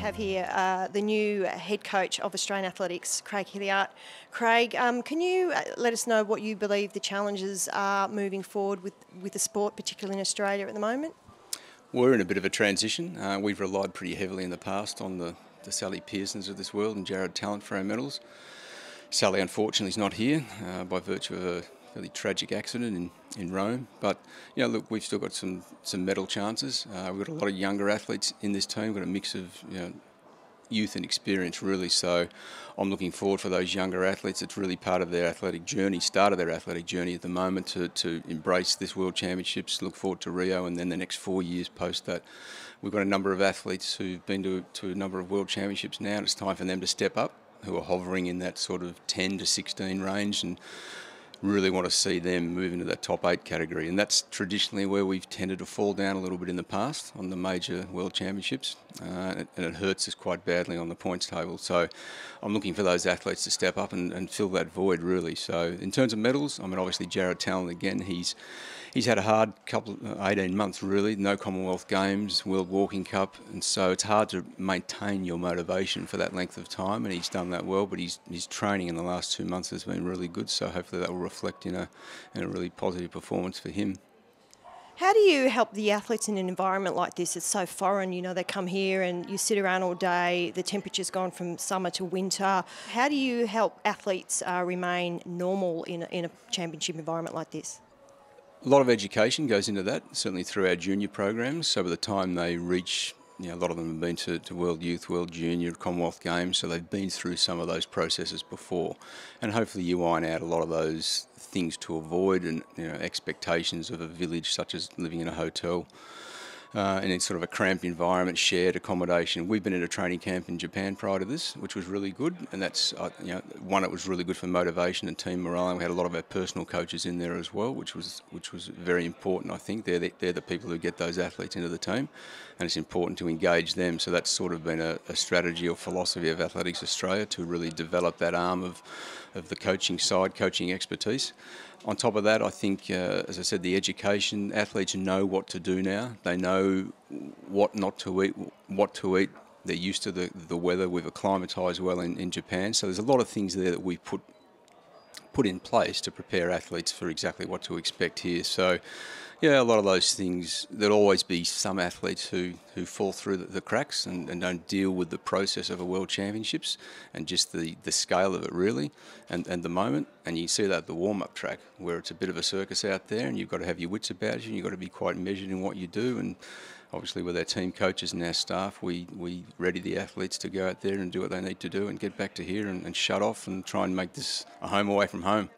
have here the new head coach of Australian Athletics, Craig Hilliard. Craig, can you let us know what you believe the challenges are moving forward with the sport, particularly in Australia at the moment? We're in a bit of a transition. We've relied pretty heavily in the past on the Sally Pearsons of this world and Jared Talent for our medals. Sally, unfortunately, is not here by virtue of a fairly tragic accident in Rome. But, look, we've still got some medal chances. We've got a lot of younger athletes in this team. We've got a mix of, youth and experience, really. So I'm looking forward for those younger athletes. It's really part of their athletic journey, start of their athletic journey at the moment to embrace this World Championships, look forward to Rio, and then the next 4 years post that. We've got a number of athletes who've been to a number of World Championships now, and it's time for them to step up, who are hovering in that sort of 10 to 16 range, and really want to see them move into that top 8 category. And that's traditionally where we've tended to fall down a little bit in the past on the major World Championships, and it hurts us quite badly on the points table. So I'm looking for those athletes to step up and fill that void, really. So in terms of medals, I mean, obviously Jared Talent again, he's had a hard 18 months, really. No Commonwealth Games, World Walking Cup, and so it's hard to maintain your motivation for that length of time, and he's done that well, but his training in the last 2 months has been really good, so hopefully that will reflect in a really positive performance for him. How do you help the athletes in an environment like this? It's so foreign, they come here and you sit around all day, the temperature's gone from summer to winter. How do you help athletes remain normal in a championship environment like this? A lot of education goes into that, certainly through our junior programs. So by the time they reach, a lot of them have been to World Youth, World Junior, Commonwealth Games, so they've been through some of those processes before. And hopefully you iron out a lot of those things to avoid and expectations of a village, such as living in a hotel. And it's sort of a cramped environment, shared accommodation. We've been in a training camp in Japan prior to this, which was really good. And that's, one, it was really good for motivation and team morale. And we had a lot of our personal coaches in there as well, which was very important, I think. They're the people who get those athletes into the team. And it's important to engage them. So that's sort of been a strategy or philosophy of Athletics Australia to really develop that arm of the coaching side, coaching expertise. On top of that, I think, as I said, the education, athletes know what to do now. They know what not to eat, what to eat. They're used to the weather. We've acclimatised well in Japan. So there's a lot of things there that we put in place to prepare athletes for exactly what to expect here. So, a lot of those things, there'll always be some athletes who fall through the cracks and don't deal with the process of a World Championships and just the scale of it, really, and the moment. And you see that at the warm-up track, where it's a bit of a circus out there and you've got to have your wits about you and you've got to be quite measured in what you do. And obviously with our team coaches and our staff, we ready the athletes to go out there and do what they need to do and get back to here and shut off and try and make this a home away from home.